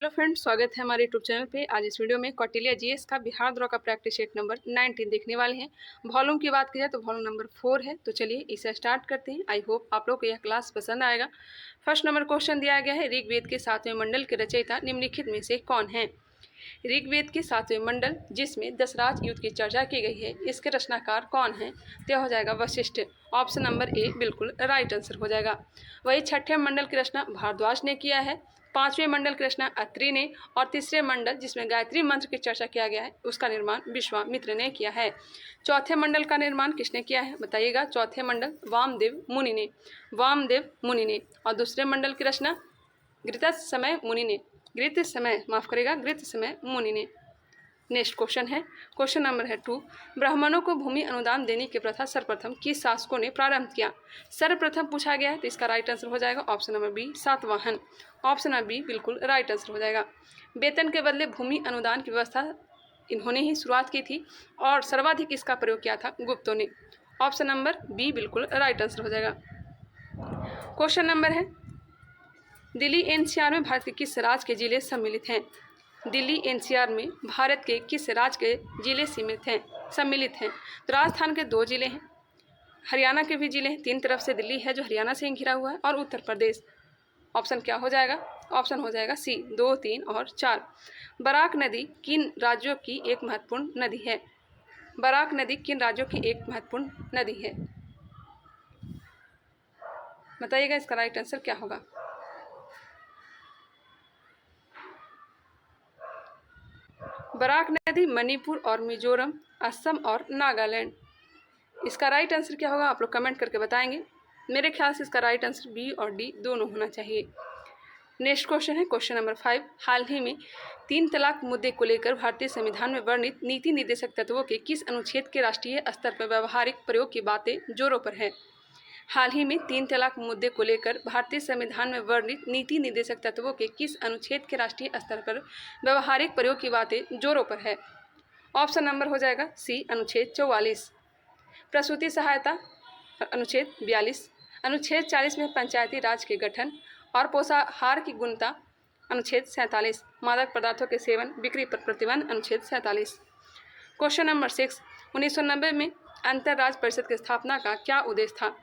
Hello friends, स्वागत है हमारे यूट्यूब चैनल पे। आज इस वीडियो में कौटिल्य जीएस का बिहार द्रोह का प्रैक्टिस सेट नंबर 19 देखने वाले हैं। वॉल्यूम की बात की जाए तो वॉल्यूम नंबर 4 है। तो चलिए इसे स्टार्ट करते हैं। आई होप आप लोग को यह क्लास पसंद आएगा। फर्स्ट नंबर क्वेश्चन दिया गया है, ऋग्वेद के 7वें मंडल के रचयिता निम्नलिखित में से कौन है। ऋग्वेद के 7वें मंडल जिसमें दशराज युद्ध की चर्चा की गई है, इसके रचनाकार कौन है। तो हो जाएगा वशिष्ठ। ऑप्शन नंबर ए बिल्कुल राइट आंसर हो जाएगा। वही 6ठे मंडल की रचना भारद्वाज ने किया है, 5वें मंडल की रचना अत्रि ने, और तीसरे मंडल जिसमें गायत्री मंत्र की चर्चा किया गया है उसका निर्माण विश्वामित्र ने किया है। चौथे मंडल का निर्माण किसने किया है बताइएगा। चौथे मंडल वामदेव मुनि ने, और दूसरे मंडल की रचना घृत समय मुनि ने। नेक्स्ट क्वेश्चन है, क्वेश्चन नंबर है 2। ब्राह्मणों को भूमि अनुदान देने की प्रथा सर्वप्रथम किस शासकों ने प्रारंभ किया। सर्वप्रथम पूछा गया है तो इसका राइट आंसर हो जाएगा option number B Satavahana. Option number B बिल्कुल राइट आंसर हो जाएगा। वेतन के बदले भूमि अनुदान की व्यवस्था इन्होंने ही शुरुआत की थी और सर्वाधिक इसका प्रयोग किया था गुप्तों ने। ऑप्शन नंबर बी बिल्कुल राइट आंसर हो जाएगा। क्वेश्चन नंबर है, दिल्ली एनसीआर में भारत के किस राज्य के जिले सम्मिलित हैं। दिल्ली एनसीआर में भारत के किस राज्य के जिले सम्मिलित हैं। तो राजस्थान के 2 जिले हैं, हरियाणा के भी जिले हैं, 3 तरफ से दिल्ली है जो हरियाणा से घिरा हुआ है, और उत्तर प्रदेश। ऑप्शन क्या हो जाएगा। ऑप्शन हो जाएगा सी 2, 3 और 4। बराक नदी किन राज्यों की एक महत्वपूर्ण नदी है। बराक नदी किन राज्यों की एक महत्वपूर्ण नदी है बताइएगा। इसका राइट आंसर क्या होगा। बराक नदी मणिपुर और मिजोरम, असम और नागालैंड। इसका राइट आंसर क्या होगा आप लोग कमेंट करके बताएंगे। मेरे ख्याल से इसका राइट आंसर बी और डी दोनों होना चाहिए। नेक्स्ट क्वेश्चन है, क्वेश्चन नंबर 5। हाल ही में 3 तलाक मुद्दे को लेकर भारतीय संविधान में वर्णित नीति निर्देशक तत्वों के किस अनुच्छेद के राष्ट्रीय स्तर पर व्यवहारिक प्रयोग की बातें जोरों पर है। हाल ही में 3 तलाक मुद्दे को लेकर भारतीय संविधान में वर्णित नीति निर्देशक तत्वों के किस अनुच्छेद के राष्ट्रीय स्तर पर व्यवहारिक प्रयोग की बातें जोरों पर है। ऑप्शन नंबर हो जाएगा सी अनुच्छेद 44। प्रसूति सहायता अनुच्छेद 42, अनुच्छेद 40 में पंचायती राज के गठन और पोषाहार की गुणवत्ता अनुच्छेद 47, मादक पदार्थों के सेवन बिक्री पर प्रतिबंध अनुच्छेद 47। Question number 6। 1990 में अंतर्राज्य परिषद की स्थापना का क्या उद्देश्य था।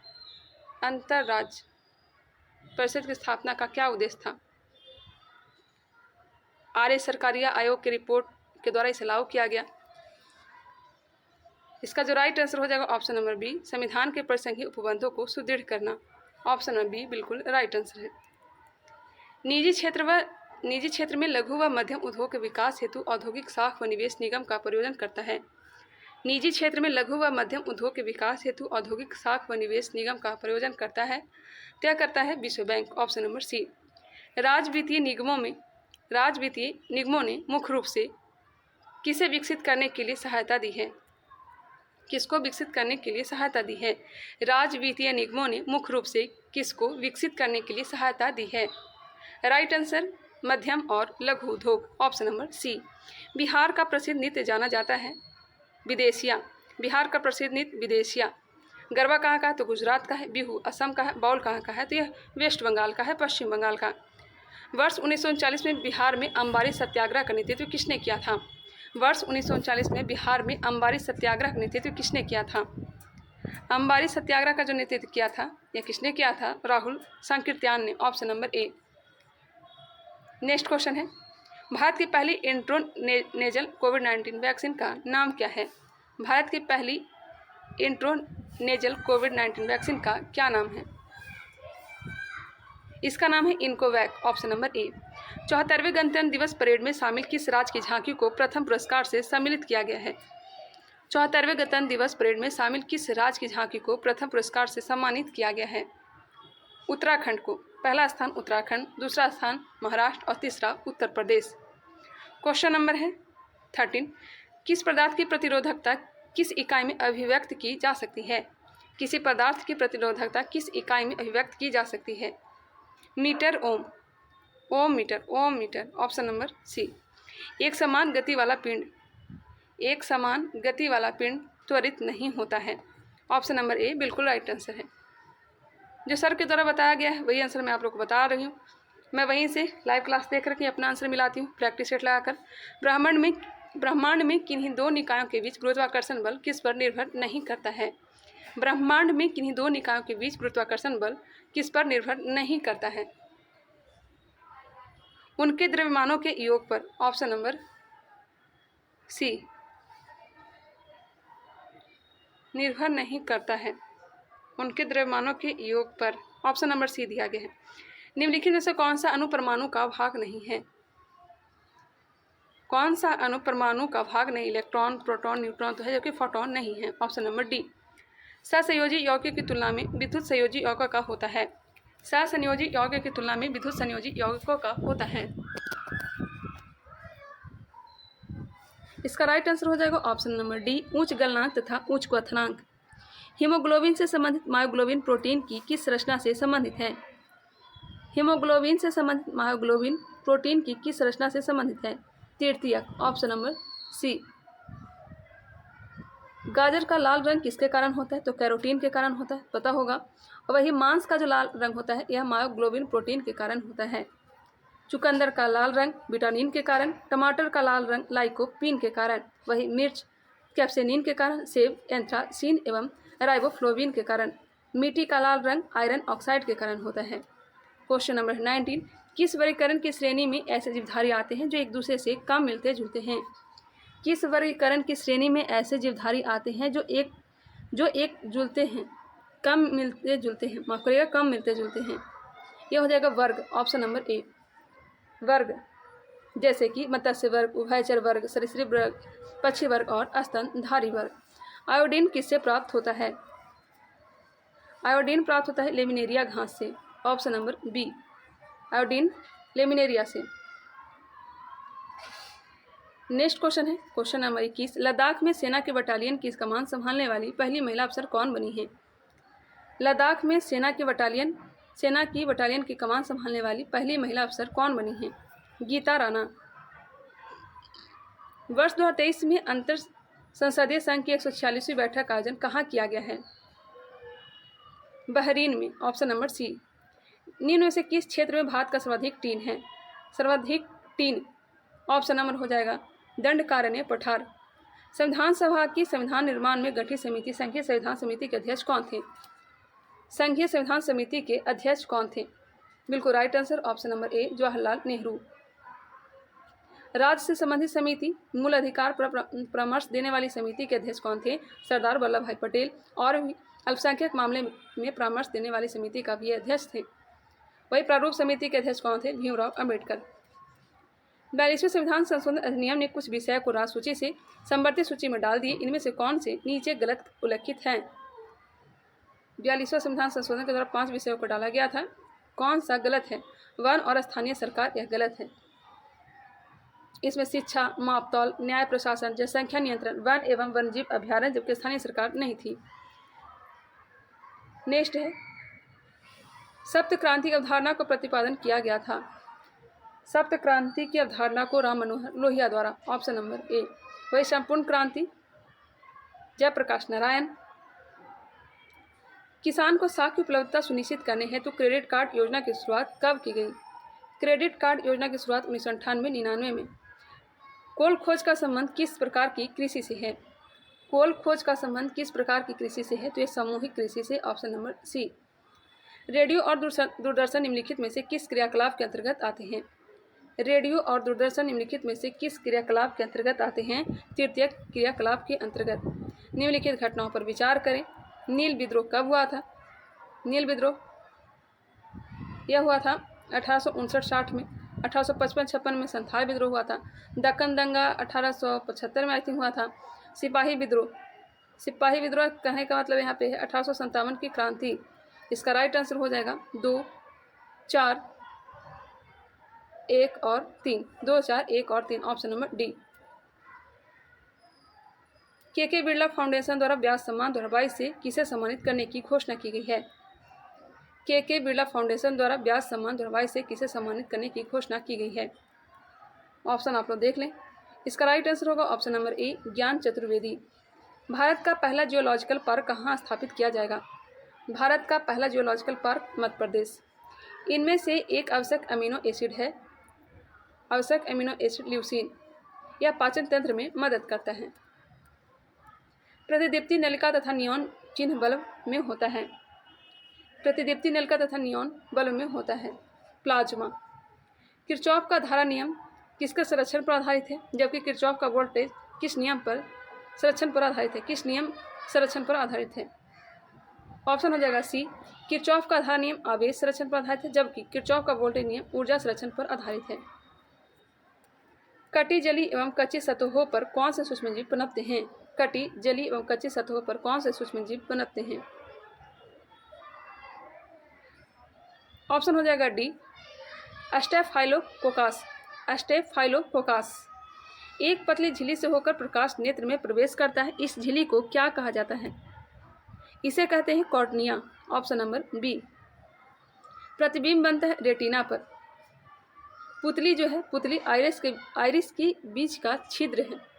अंतर्राज्य परिषद की स्थापना का क्या उद्देश्य था। आर्य सरकारिया आयोग की रिपोर्ट के द्वारा इसे लागू किया गया। इसका जो राइट आंसर हो जाएगा ऑप्शन नंबर बी, संविधान के परिसंघीय उपबंधों को सुदृढ़ करना। ऑप्शन नंबर बी बिल्कुल राइट आंसर है। निजी क्षेत्र में लघु व मध्यम उद्योग के विकास हेतु औद्योगिक साख व निवेश निगम का प्रयोजन करता है। निजी क्षेत्र में लघु व मध्यम उद्योग के विकास हेतु औद्योगिक साख व निवेश निगम का प्रयोजन करता है। क्या करता है विश्व बैंक। ऑप्शन नंबर सी। राज्य वित्तीय निगमों ने मुख्य रूप से किसे विकसित करने के लिए सहायता दी है। किसको विकसित करने के लिए सहायता दी है। राज्य वित्तीय निगमों ने मुख्य रूप से किसको विकसित करने के लिए सहायता दी है। राइट आंसर मध्यम और लघु उद्योग। ऑप्शन नंबर सी। बिहार का प्रसिद्ध नृत्य जाना जाता है विदेशिया। बिहार का प्रसिद्ध नृत्य विदेशिया। गरबा कहाँ का है तो गुजरात का है। बिहू असम का है। बाउल कहाँ का है तो यह वेस्ट बंगाल का है, पश्चिम बंगाल का। वर्ष 1939 में बिहार में अंबारी सत्याग्रह का नेतृत्व किसने किया था। वर्ष 1939 में बिहार में अंबारी सत्याग्रह का नेतृत्व किसने किया था। अंबारी सत्याग्रह का जो नेतृत्व किया था यह किसने किया था। राहुल सांकृत्यायन ने। ऑप्शन नंबर ए। नेक्स्ट क्वेश्चन है, भारत की पहली इंट्रोनेजल कोविड-19 वैक्सीन का नाम क्या है। भारत की पहली इंट्रोनेजल कोविड-19 वैक्सीन का क्या नाम है। इसका नाम है इनकोवैक। Option number A. 74वें गणतंत्र दिवस परेड में शामिल किस राज्य की झांकी को प्रथम पुरस्कार से सम्मिलित किया गया है। 74वें गणतंत्र दिवस परेड में शामिल किस राज्य की झांकी को प्रथम पुरस्कार से सम्मानित किया गया है। उत्तराखंड को। पहला स्थान उत्तराखंड, दूसरा स्थान महाराष्ट्र और तीसरा उत्तर प्रदेश। क्वेश्चन नंबर है 13। किस पदार्थ की प्रतिरोधकता किस इकाई में अभिव्यक्त की जा सकती है। किसी पदार्थ की प्रतिरोधकता किस इकाई में अभिव्यक्त की जा सकती है। Metre, ohm, ohm metre. Option number C. एक समान गति वाला पिंड त्वरित नहीं होता है। ऑप्शन नंबर ए बिल्कुल राइट आंसर है। जो सर के द्वारा बताया गया है वही आंसर मैं आप लोग को बता रही हूँ। मैं वहीं से लाइव क्लास देख करके अपना आंसर मिलाती हूँ प्रैक्टिस सेट लगाकर। ब्रह्मांड में किन्हीं दो निकायों के बीच गुरुत्वाकर्षण बल किस पर निर्भर नहीं करता है? ब्रह्मांड में किन्हीं दो निकायों के बीच गुरुत्वाकर्षण बल किस पर निर्भर नहीं करता है? उनके द्रव्यमानों के योग पर। ऑप्शन नंबर सी, निर्भर नहीं करता है, उनके द्रव्यमानों के योग पर। ऑप्शन नंबर सी दिया गया है। निम्नलिखित में से कौन सा अणु परमाणु का भाग नहीं है? कौन सा अणु परमाणु का भाग नहीं? इलेक्ट्रॉन, प्रोटॉन, न्यूट्रॉन तो है, जबकि फोटॉन नहीं है। Option number D. सहसंयोजी यौगिक की तुलना में विद्युत संयोजी यौगिकों का होता है। सहसंयोजी यौगिक की तुलना में विद्युत संयोजी यौगिकों का होता है। इसका राइट आंसर हो जाएगा ऑप्शन नंबर डी, उच्च गलनांक तथा उच्च क्वथनांक। हीमोग्लोबिन से संबंधित मायोग्लोबिन प्रोटीन की किस रचना से संबंधित है? हीमोग्लोबिन से संबंधित मायोग्लोबिन प्रोटीन की किस रचना से संबंधित है? तृतीयक। Option number C. गाजर का लाल रंग किसके कारण होता है? तो कैरोटीन के कारण होता है, पता होगा। और वही मांस का जो लाल रंग होता है यह मायोग्लोबिन प्रोटीन के कारण होता है। चुकंदर का लाल रंग विटामिन के कारण, टमाटर का लाल रंग लाइकोपीन के कारण, वही मिर्च कैप्सेनिन के कारण, सेब एंथ्रासीन एवं राइबोफ्लोविन के कारण, मिट्टी का लाल रंग आयरन ऑक्साइड के कारण होता है। क्वेश्चन नंबर 19, किस वर्गीकरण की श्रेणी में ऐसे जीवधारी आते हैं जो एक दूसरे से कम मिलते जुलते हैं? किस वर्गीकरण की श्रेणी में ऐसे जीवधारी आते हैं जो एक जुलते हैं, कम मिलते जुलते हैं, माफ करिएगा, कम मिलते जुलते हैं? यह हो जाएगा वर्ग। ऑप्शन नंबर ए, वर्ग। जैसे कि मत्स्य वर्ग, उभयचर वर्ग, सरीसृप वर्ग, पक्षी वर्ग और स्तनधारी वर्ग। आयोडीन किससे प्राप्त होता है? आयोडीन प्राप्त होता है लेमिनेरिया घास से। Option number B, iodine laminaria से। नेक्स्ट क्वेश्चन है क्वेश्चन नंबर 21, लद्दाख में सेना के बटालियन की कमान संभालने वाली पहली महिला अफसर कौन बनी है? लद्दाख में सेना की बटालियन की कमान संभालने वाली पहली महिला अफसर कौन बनी है? गीता राणा। वर्ष 2023 में अंतर संसदीय संघ की 146वीं बैठक का आयोजन कहाँ किया गया है? बहरीन में। Option number C. निम्न में से किस क्षेत्र में भारत का सर्वाधिक टीन है? सर्वाधिक टीन। ऑप्शन नंबर हो जाएगा दंडकारण्य पठार। संविधान सभा की संविधान निर्माण में गठित समिति संघीय संविधान समिति के अध्यक्ष कौन थे? संघीय संविधान समिति के अध्यक्ष कौन थे? बिल्कुल राइट आंसर ऑप्शन नंबर ए, जवाहरलाल नेहरू। राज्य से संबंधित समिति मूल अधिकार पर परामर्श देने वाली समिति के अध्यक्ष कौन थे? सरदार वल्लभ भाई पटेल। और अल्पसंख्यक मामले में परामर्श देने वाली समिति का भी अध्यक्ष थे। वही प्रारूप समिति के अध्यक्ष कौन थे? भीमराव अम्बेडकर। 42वें संविधान संशोधन अधिनियम ने कुछ विषय को राज्य सूची से संवर्धित सूची में डाल दिए, इनमें से कौन से नीचे गलत उल्लिखित हैं? 42वां संविधान संशोधन के द्वारा 5 विषयों को डाला गया था, कौन सा गलत है? वन और स्थानीय सरकार, यह गलत है। इसमें शिक्षा, मापतौल, न्याय प्रशासन, जनसंख्या नियंत्रण, वन एवं वन्यजीव अभ्यारण्य, जबकि स्थानीय सरकार नहीं थी। नेक्स्ट है सप्त क्रांति की अवधारणा को प्रतिपादन किया गया था। सप्त क्रांति की अवधारणा को राम मनोहर लोहिया द्वारा। ऑप्शन नंबर ए। वही संपूर्ण क्रांति, जयप्रकाश नारायण। किसान को साख की उपलब्धता सुनिश्चित करने हेतु क्रेडिट कार्ड योजना की शुरुआत कब की गई? क्रेडिट कार्ड योजना की शुरुआत 1998-99 में। कोल खोज का संबंध किस प्रकार की कृषि से है? कोल खोज का संबंध किस प्रकार की कृषि से है? तो ये सामूहिक कृषि से। ऑप्शन नंबर सी। रेडियो और दूरदर्शन निम्नलिखित में से किस क्रियाकलाप के अंतर्गत आते हैं? रेडियो और दूरदर्शन निम्नलिखित में से किस क्रियाकलाप के अंतर्गत आते हैं? तृतीय क्रियाकलाप के अंतर्गत। निम्नलिखित घटनाओं पर विचार करें। नील विद्रोह कब हुआ था? नील विद्रोह यह हुआ था 1859-60 में। 1855-56 में संथाल विद्रोह हुआ था। दक्कन दंगा 1875 में आई थिंक हुआ था। सिपाही विद्रोह कहने का मतलब यहाँ पे है 1857 की क्रांति। इसका राइट आंसर हो जाएगा 2, 4, 1 और 3। 2, 4, 1 और 3। Option number D. के बिरला फाउंडेशन द्वारा व्यास सम्मान 2022 से किसे सम्मानित करने की घोषणा की गई है? के बिरला फाउंडेशन द्वारा व्यास सम्मान 2022 से किसे सम्मानित करने की घोषणा की गई है? ऑप्शन आप लोग देख लें। इसका राइट आंसर होगा ऑप्शन नंबर ए, ज्ञान चतुर्वेदी। भारत का पहला जियोलॉजिकल पार्क कहाँ स्थापित किया जाएगा? भारत का पहला जियोलॉजिकल पार्क मध्य प्रदेश। इनमें से एक आवश्यक अमीनो एसिड है। आवश्यक अमीनो एसिड ल्यूसीन। यह पाचन तंत्र में मदद करता है। प्रतिदीप्ति नलिका तथा नियॉन चिन्ह बल्ब में होता है। प्रतिदीप्ति नलिका तथा नियॉन बल्ब में होता है। प्लाज्मा। किरचॉफ का धारा नियम किसके संरक्षण पर आधारित है, जबकि किरचॉफ का वोल्टेज किस नियम पर संरक्षण पर आधारित है? किस नियम संरक्षण पर आधारित है? ऑप्शन हो जाएगा सी, किरचॉफ का धारा नियम आवेश संरक्षण पर आधारित है, जबकि किरचॉफ का वोल्टेज नियम ऊर्जा संरक्षण पर आधारित है। कटी जली एवं कच्ची सतहों पर कौन से सूक्ष्मजीव पनपते हैं? कटी जली एवं कच्ची सतहों पर कौन से सूक्ष्मजीव पनपते हैं? ऑप्शन हो जाएगा डी, स्टेफाइलोकोकस। स्टेफाइलोकोकस। एक पतली झिल्ली से होकर प्रकाश नेत्र में प्रवेश करता है। इस झिल्ली को क्या कहा जाता है? इसे कहते हैं कॉर्निया। Option number B. प्रतिबिंब बनता है रेटिना पर। पुतली जो है, पुतली आइरिस की बीच का छिद्र है,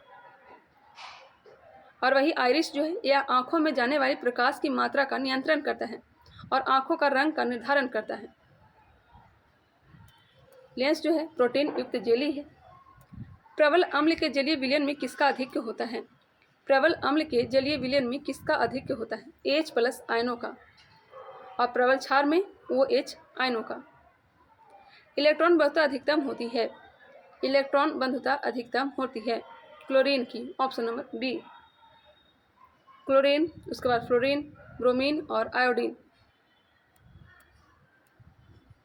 और वही आइरिस जो है यह आंखों में जाने वाली प्रकाश की मात्रा का नियंत्रण करता है और आंखों का रंग का निर्धारण करता है। लेंस जो है प्रोटीन युक्त जेली है। प्रबल अम्ल के जलीय विलयन में किसका अधिक्य होता है? प्रबल अम्ल के जलीय विलयन में किसका अधिक्य होता है? H+ आयनों का, और प्रबल क्षार में OH आयनों का। इलेक्ट्रॉन बंधुता अधिकतम होती है। इलेक्ट्रॉन बंधुता अधिकतम होती है क्लोरीन की। Option number B, chlorine. उसके बाद फ्लोरीन, ब्रोमीन और आयोडीन।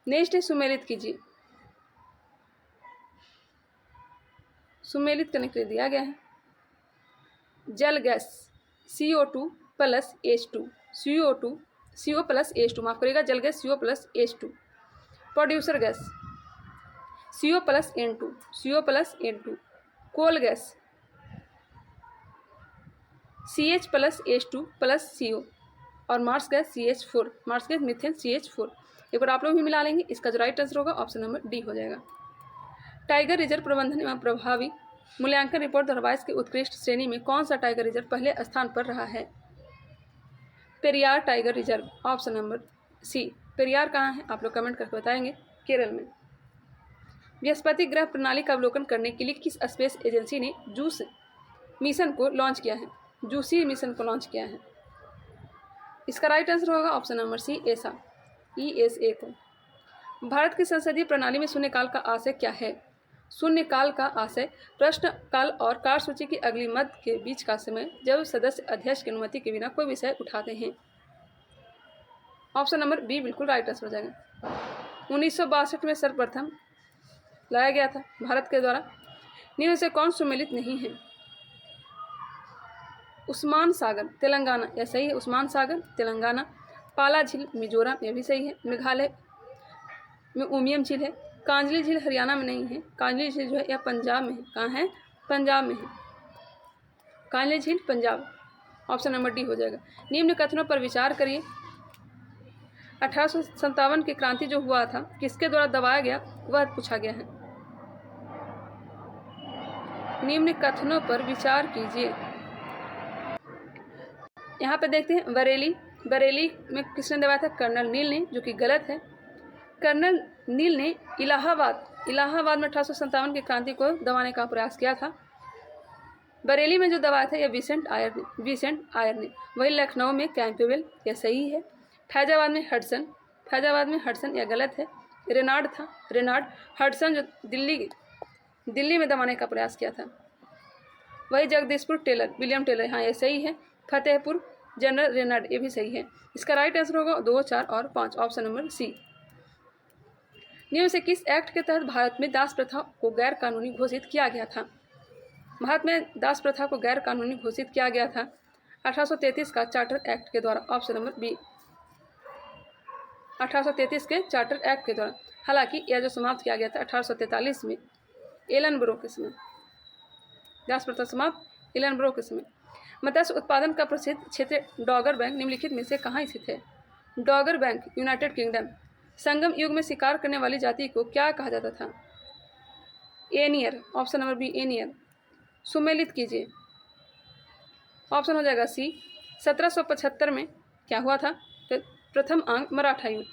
नेक्स्ट है सुमेलित कीजिए। सुमेलित करने के लिए दिया गया है जल गैस CO2+H2, CO+H2, माफ करिएगा, जल gas CO+H2। Producer gas CO+N2। Coal gas CH+H2+CO, और marsh gas CH4, marsh gas methane CH4। एक बार आप लोग भी मिला लेंगे। इसका जो राइट आंसर होगा ऑप्शन नंबर डी हो जाएगा। टाइगर रिजर्व प्रबंधन एवं प्रभावी मूल्यांकन रिपोर्ट 2022 की उत्कृष्ट श्रेणी में कौन सा टाइगर रिजर्व पहले स्थान पर रहा है? Periyar tiger reserve. Option number C. Periyar कहाँ है आप लोग कमेंट करके बताएंगे। केरल में। बृहस्पति ग्रह प्रणाली का अवलोकन करने के लिए किस स्पेस एजेंसी ने जूस मिशन को लॉन्च किया है? जूसी मिशन को लॉन्च किया है। इसका राइट आंसर होगा ऑप्शन नंबर सी, ESA को। भारत की संसदीय प्रणाली में शून्यकाल का आशय क्या है? शून्यकाल का आशय प्रश्न काल और कार्यसूची की अगली मद के बीच का समय जब सदस्य अध्यक्ष की अनुमति के बिना कोई विषय उठाते हैं। ऑप्शन नंबर बी बिल्कुल राइट आंसर हो जाएगा। 1962 में सर्वप्रथम लाया गया था भारत के द्वारा। निम्न से कौन सुमेलित नहीं है? उस्मान सागर तेलंगाना, यह सही है। उस्मान सागर तेलंगाना। पाला झील मिजोरम, यह भी सही है। मेघालय में उमियम झील है। कांजली झील हरियाणा में नहीं है। कांजली झील जो है यह पंजाब में है। कहाँ है? पंजाब में है कांजली झील, पंजाब। ऑप्शन नंबर डी हो जाएगा। निम्न कथनों पर विचार करिए। 1857 की क्रांति जो हुआ था किसके द्वारा दबाया गया, वह पूछा गया है। निम्न कथनों पर विचार कीजिए। यहाँ पे देखते हैं बरेली में किसने दबाया था? कर्नल नील ने, जो कि गलत है। कर्नल नील ने इलाहाबाद में 1857 की क्रांति को दबाने का प्रयास किया था। बरेली में जो दबाया था यह विसेंट आयर ने। वही लखनऊ में कैंपबेल, यह सही है। फैजाबाद में हडसन, यह गलत है। रेनार्ड हडसन जो दिल्ली में दबाने का प्रयास किया था। वही जगदीशपुर विलियम टेलर, हाँ यह सही है। फतेहपुर जनरल रेनार्ड, ये भी सही है। इसका राइट आंसर होगा 2, 4 और 5, ऑप्शन नंबर सी। निम्न से किस एक्ट के तहत भारत में दास प्रथा को गैर कानूनी घोषित किया गया था? भारत में दास प्रथा को गैर कानूनी घोषित किया गया था 1833 का चार्टर एक्ट के द्वारा। ऑप्शन नंबर बी, 1833 के चार्टर एक्ट के द्वारा। हालांकि यह जो समाप्त किया गया था 1843 में एलन ब्रो के समय। दास प्रथा समाप्त एलन ब्रो के समय। मत्स्य उत्पादन का प्रसिद्ध क्षेत्र डॉगर बैंक निम्नलिखित में से कहाँ स्थित है? डॉगर बैंक, यूनाइटेड किंगडम। संगम युग में शिकार करने वाली जाति को क्या कहा जाता था? एनियर। ऑप्शन नंबर बी, एनियर। सुमेलित कीजिए। ऑप्शन हो जाएगा सी। 1775 में क्या हुआ था? प्रथम अंग मराठा युद्ध।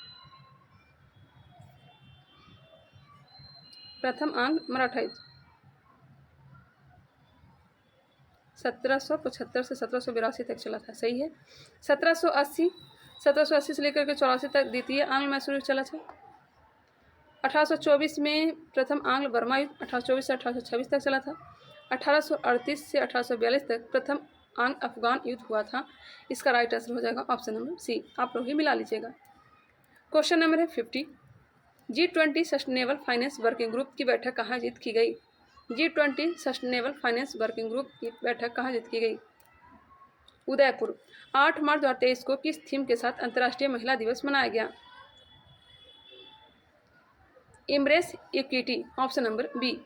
प्रथम आंग्ल मराठा युद्ध 1775 से 1782 तक चला था, सही है। 1780 से लेकर के 84 तक द्वितीय आंग्ल मैसूर युद्ध चला था। 1824 में प्रथम आंग्ल बर्मा युद्ध 1824 से 1826 तक चला था। 1838 से 1842 तक प्रथम आंग्ल अफगान युद्ध हुआ था। इसका राइट आंसर हो जाएगा ऑप्शन नंबर सी। आप लोग ही मिला लीजिएगा। क्वेश्चन नंबर है 50। G20 sustainable finance working group की बैठक कहाँ आयोजित की गई? G20 sustainable finance working group की बैठक कहाँ आयोजित की गई? उदयपुर। 8 मार्च 2023 को किस थीम के साथ अंतर्राष्ट्रीय महिला दिवस मनाया गया? Embrace equity, option number B.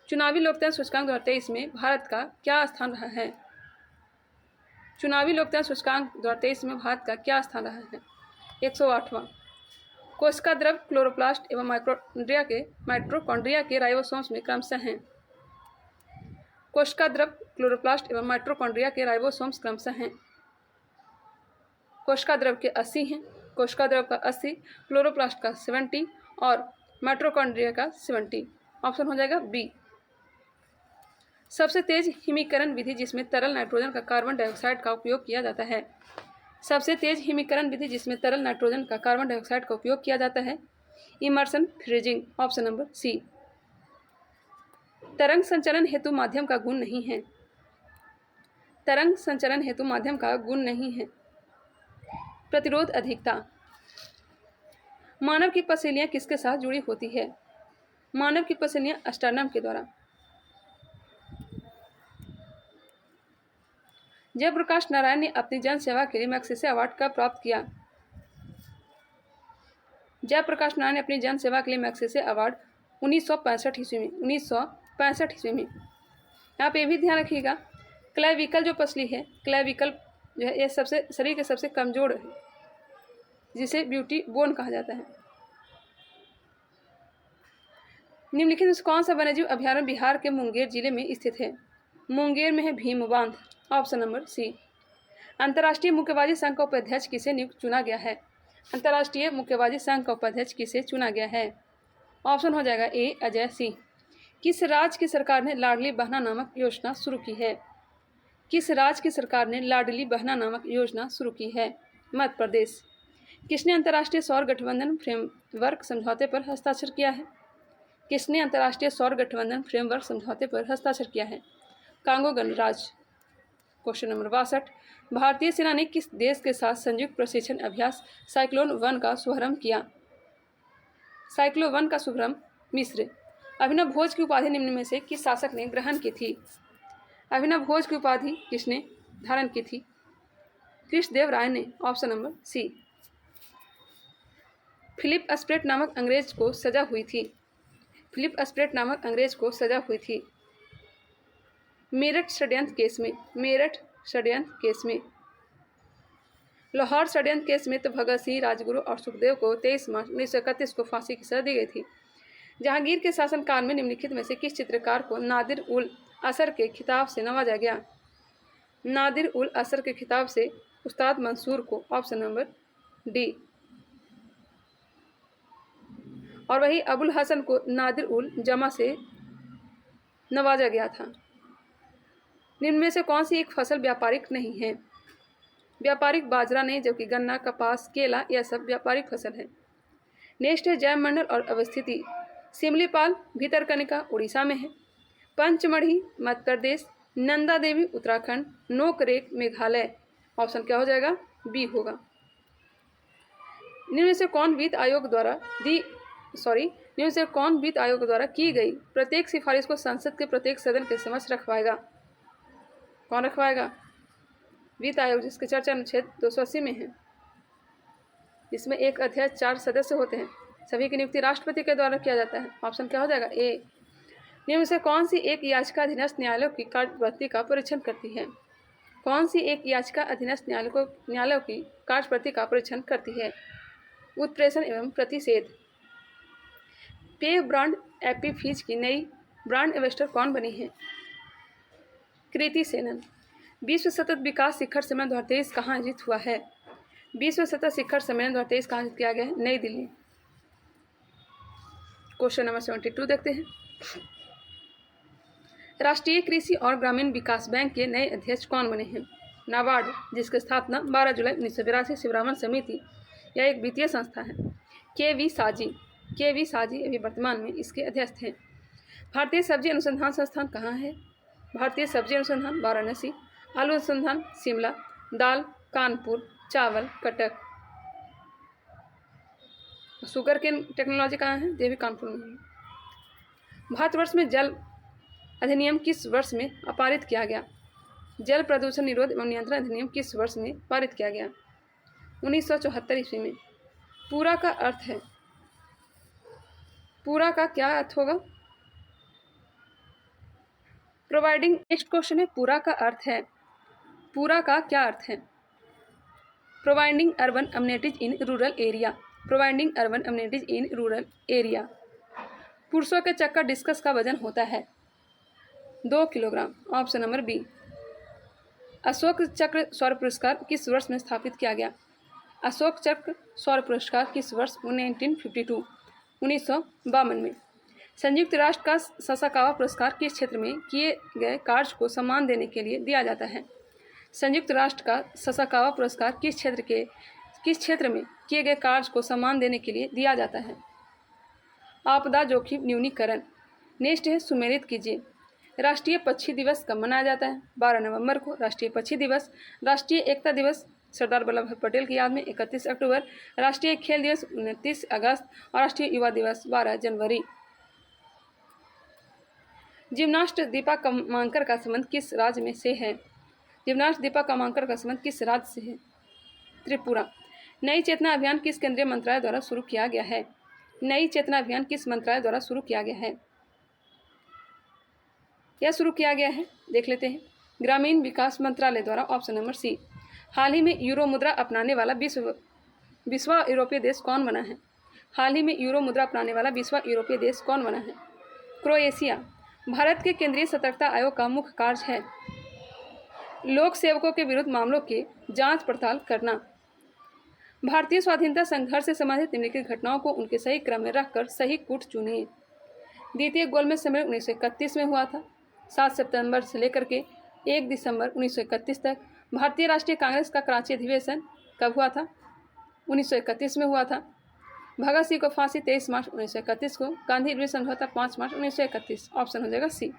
चुनावी लोकतंत्र सूचकांक 2023 में भारत का क्या स्थान रहा है? चुनावी लोकतंत्र सूचकांक 2023 में भारत का क्या स्थान रहा है? 108वां। कोशिका द्रव क्लोरोप्लास्ट एवं माइटोकॉन्ड्रिया के राइबोसोम्स में क्रमशः हैं। कोशिका द्रव क्लोरोप्लास्ट एवं माइटोकॉन्ड्रिया के राइबोसोम्स क्रमशः हैं। कोशिका द्रव के 80 हैं। कोशिका द्रव का 80, क्लोरोप्लास्ट का 70 और माइटोकॉन्ड्रिया का 70। ऑप्शन हो जाएगा बी। सबसे तेज हिमीकरण विधि जिसमें तरल नाइट्रोजन का कार्बन डाइऑक्साइड का उपयोग किया जाता है? सबसे तेज हिमीकरण विधि जिसमें तरल नाइट्रोजन का कार्बन डाइऑक्साइड का उपयोग किया जाता है? Immersion freezing, option number C. तरंग संचलन हेतु माध्यम का गुण नहीं है। तरंग संचलन हेतु माध्यम का गुण नहीं है प्रतिरोध अधिकता। मानव की पसलियां किसके साथ जुड़ी होती है? मानव की पसलियां अस्टर्नम के द्वारा। जयप्रकाश नारायण ने अपनी जन सेवा के लिए मैग्सेसे अवार्ड कब प्राप्त किया? जयप्रकाश नारायण ने अपनी जन सेवा के लिए मैग्सेसे अवार्ड 1965 ईस्वी में 1965 ईस्वी में। आप ये भी ध्यान रखिएगा, क्लेविकल जो पसली है, क्लेविकल जो है ये सबसे शरीर के सबसे कमजोर है, जिसे ब्यूटी बोन कहा जाता है। निम्नलिखित में से कौन सा वन्यजीव अभ्यारण्य बिहार के मुंगेर जिले में स्थित है? मुंगेर में है भीम बांध, ऑप्शन नंबर सी। अंतर्राष्ट्रीय मुक्केबाजी संघ का उपाध्यक्ष किसे नियुक्त चुना गया है? अंतर्राष्ट्रीय मुक्केबाजी संघ का उपाध्यक्ष किसे चुना गया है? ऑप्शन हो जाएगा ए अजय सिंह। किस राज्य की सरकार ने लाडली बहना नामक योजना शुरू की है? किस राज्य की सरकार ने लाडली बहना नामक योजना शुरू की है? मध्य प्रदेश। किसने अंतर्राष्ट्रीय सौर गठबंधन फ्रेमवर्क समझौते पर हस्ताक्षर किया है? किसने अंतर्राष्ट्रीय सौर गठबंधन फ्रेमवर्क समझौते पर हस्ताक्षर किया है? कांगो गणराज्य। Question number 62। भारतीय सेना ने किस देश के साथ संयुक्त प्रशिक्षण अभ्यास साइक्लोन 1 का शुभारंभ किया? साइक्लोन 1 का शुभारंभ मिस्र। अभिनव भोज की उपाधि निम्न में से किस शासक ने ग्रहण की थी? अभिनव भोज की उपाधि किसने धारण की थी? कृष्णदेव राय ने, option number C. Philip Spratt नामक अंग्रेज को सजा हुई थी। फिलिप स्प्रेट नामक अंग्रेज को सजा हुई थी मेरठ षड्यंत्र केस में। मेरठ षड्यंत्र केस में। लाहौर षड्यंत्र केस में तो भगत सिंह, राजगुरु और सुखदेव को 23 मार्च 1931 को फांसी की सजा दी गई थी। जहांगीर के शासनकाल में निम्नलिखित में से किस चित्रकार को नादिर उल असर के खिताब से नवाजा गया? नादिर उल असर के खिताब से उस्ताद मंसूर को, ऑप्शन नंबर डी। और वही अबुल हसन को नादिर उल जमा से नवाजा गया था। निम्न में से कौन सी एक फसल व्यापारिक नहीं है? व्यापारिक बाजरा नहीं, जबकि गन्ना, कपास, केला यह सब व्यापारिक फसल है। नेक्स्ट है जयमंडल और अवस्थिति। सिमलीपाल भितरकनिका उड़ीसा में है। पंचमढ़ी मध्य प्रदेश, नंदा देवी उत्तराखंड, नोकरेक मेघालय। ऑप्शन क्या हो जाएगा? बी होगा। निम्न में से कौन वित्त आयोग द्वारा की गई प्रत्येक सिफारिश को संसद के प्रत्येक सदन के समक्ष रखवाएगा? कौन रखवाएगा? वित्त आयोग, जिसकी चर्चा अनुच्छेद 280 में है, जिसमें एक अध्यक्ष 4 सदस्य होते हैं। सभी की नियुक्ति राष्ट्रपति के द्वारा किया जाता है। ऑप्शन क्या हो जाएगा? ए। निम्न में से कौन सी एक याचिका अधीनस्थ न्यायालयों की कार्यपद्धति का परीक्षण करती है? कौन सी एक याचिका अधीनस्थ न्यायालयों की कार्यपद्धति का परीक्षण करती है? उत्प्रेषण एवं प्रतिषेध। पेय ब्रांड एप्पी फिज की नई ब्रांड एम्बेसडर कौन बनी है? कृति सेनन। विश्व सतत विकास शिखर सम्मेलन 2023 कहाँ आयोजित हुआ है? विश्व सतत शिखर सम्मेलन 2023 कहाँ आयोजित किया गया है? नई दिल्ली। क्वेश्चन नंबर 72 देखते हैं। राष्ट्रीय कृषि और ग्रामीण विकास बैंक के नए अध्यक्ष कौन बने हैं? नाबार्ड, जिसकी स्थापना 12 जुलाई 1982 शिवरामन समिति, यह एक वित्तीय संस्था है। के वी साजी अभी वर्तमान में इसके अध्यक्ष हैं। भारतीय सब्जी अनुसंधान संस्थान कहाँ है? भारतीय सब्जी अनुसंधान वाराणसी, आलू अनुसंधान शिमला, दाल कानपुर, चावल कटक। शुगर केन टेक्नोलॉजी कहाँ है? ये भी कानपुर में है। भारतवर्ष में जल अधिनियम किस वर्ष में पारित किया गया? जल प्रदूषण निरोध एवं नियंत्रण अधिनियम किस वर्ष में पारित किया गया? 1974 ईस्वी में। पूरा का अर्थ है, पूरा का क्या अर्थ होगा? प्रोवाइडिंग। नेक्स्ट क्वेश्चन है, पूरा का अर्थ है, पूरा का क्या अर्थ है? Providing urban amenities in rural area, providing urban amenities in rural area. पुरुषों के चक्कर डिस्कस का वजन होता है 2 kilogram, option number B. Ashoka Chakra सौर पुरस्कार किस वर्ष में स्थापित किया गया? अशोक चक्र सौर पुरस्कार किस वर्ष? 1952, 1952 में। संयुक्त राष्ट्र का ससाकावा पुरस्कार किस क्षेत्र में किए गए कार्य को सम्मान देने के लिए दिया जाता है? संयुक्त राष्ट्र का ससाकावा पुरस्कार किस क्षेत्र में किए गए कार्य को सम्मान देने के लिए दिया जाता है? आपदा जोखिम न्यूनीकरण। नेक्स्ट है, सुमेलित कीजिए। राष्ट्रीय पक्षी दिवस कब मनाया जाता है? 12 नवंबर को राष्ट्रीय पक्षी दिवस। राष्ट्रीय एकता दिवस सरदार वल्लभ भाई पटेल की याद में 31 अक्टूबर। राष्ट्रीय खेल दिवस 29 अगस्त और राष्ट्रीय युवा दिवस 12 जनवरी। जिम्नास्ट दीपा कमांकर का संबंध किस राज्य में से है? जिम्नास्ट दीपा कमांकर का संबंध किस राज्य से है? त्रिपुरा। नई चेतना अभियान किस केंद्रीय मंत्रालय द्वारा शुरू किया गया है? नई चेतना अभियान किस मंत्रालय द्वारा शुरू किया गया है? यह शुरू किया गया है, देख लेते हैं, ग्रामीण विकास मंत्रालय द्वारा, ऑप्शन नंबर सी। हाल ही में यूरो मुद्रा अपनाने वाला विश्व यूरोपीय देश कौन बना है? हाल ही में यूरो मुद्रा अपनाने वाला विश्व यूरोपीय देश कौन बना है? क्रोएशिया। भारत के केंद्रीय सतर्कता आयोग का मुख्य कार्य है लोक सेवकों के विरुद्ध मामलों की जांच पड़ताल करना। भारतीय स्वाधीनता संघर्ष से संबंधित निम्नलिखित घटनाओं को उनके सही क्रम में रखकर सही कूट चुनिए। द्वितीय गोलमेज सम्मेलन 1931 में हुआ था। 7 सितंबर से लेकर के 1 दिसंबर 1931 तक। भारतीय राष्ट्रीय कांग्रेस का कराची अधिवेशन कब हुआ था? 1931 में हुआ था। भगत सिंह को फांसी 23 मार्च 1931 को। गांधी इरविन समझौता 5 मार्च 1931, ऑप्शन हो जाएगा सी।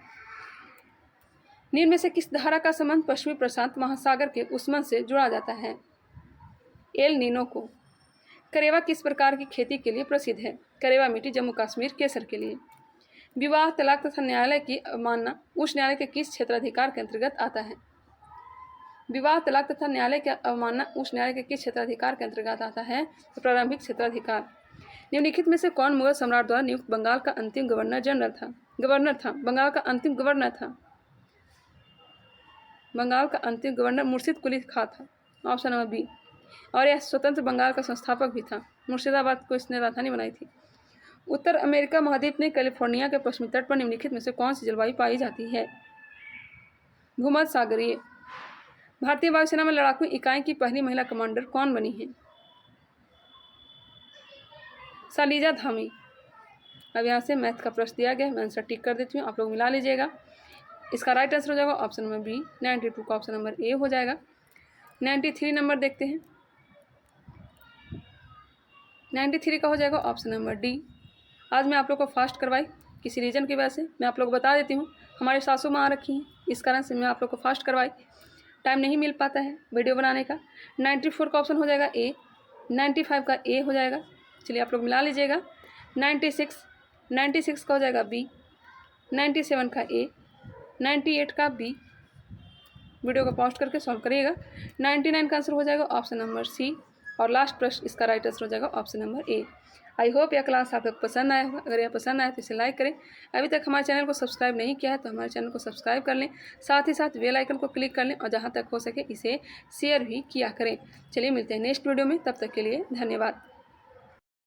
निम्न में से किस धारा का संबंध पश्चिमी प्रशांत महासागर के उष्मन से जुड़ा जाता है? एल नीनो को। करेवा किस प्रकार की खेती के लिए प्रसिद्ध है? करेवा मिट्टी जम्मू कश्मीर केसर के लिए। विवाह, तलाक तथा न्यायालय की अवमानना उच्च न्यायालय के किस क्षेत्राधिकार के अंतर्गत आता है? विवाह, तलाक तथा न्यायालय की अवमानना उच्च न्यायालय के किस क्षेत्राधिकार के अंतर्गत आता है? तो प्रारंभिक क्षेत्राधिकार। निम्नलिखित में से कौन मुगल सम्राट द्वारा नियुक्त बंगाल का अंतिम गवर्नर बंगाल का अंतिम गवर्नर था। बंगाल का अंतिम गवर्नर मुर्शिद कुली खां था, ऑप्शन नंबर बी। और यह स्वतंत्र बंगाल का संस्थापक भी था। मुर्शिदाबाद को इसने राजधानी बनाई थी। उत्तर अमेरिका महाद्वीप में कैलिफोर्निया के पश्चिमी तट पर निम्नलिखित में से कौन सी जलवायु पाई जाती है? भूमध्य सागरीय। भारतीय वायुसेना में लड़ाकू इकाई की पहली महिला कमांडर कौन बनी है? शालिजा धामी। अब यहाँ से मैथ का प्रश्न दिया गया, मैं आंसर टिक कर देती हूँ, आप लोग मिला लीजिएगा। इसका राइट आंसर हो जाएगा ऑप्शन नंबर बी। 92 का ऑप्शन नंबर ए हो जाएगा। 93 नंबर देखते हैं। 93 का हो जाएगा ऑप्शन नंबर डी। आज मैं आप लोग को फास्ट करवाई किसी रीजन की वजह से, मैं आप लोग को बता देती हूँ, हमारी सासू माँ आ रखी हैं, इस कारण से मैं आप लोग को फास्ट करवाई। टाइम नहीं मिल पाता है वीडियो बनाने का। 94 का ऑप्शन हो जाएगा ए। 95 का ए हो जाएगा। चलिए आप लोग मिला लीजिएगा। 96 का हो जाएगा बी। 97 का ए। 98 का बी। वीडियो को पॉज करके सॉल्व करिएगा। 99 का आंसर हो जाएगा ऑप्शन नंबर सी। और लास्ट प्रश्न इसका राइट आंसर हो जाएगा option number A. I hope यह क्लास आप लोग पसंद आया होगा। अगर यह पसंद आया तो इसे लाइक करें। अभी तक हमारे चैनल को सब्सक्राइब नहीं किया है तो हमारे चैनल को सब्सक्राइब कर लें। साथ ही साथ बेल आइकन को क्लिक कर लें और जहाँ तक हो सके इसे शेयर भी किया करें। चलिए मिलते हैं नेक्स्ट वीडियो में, तब तक के लिए धन्यवाद।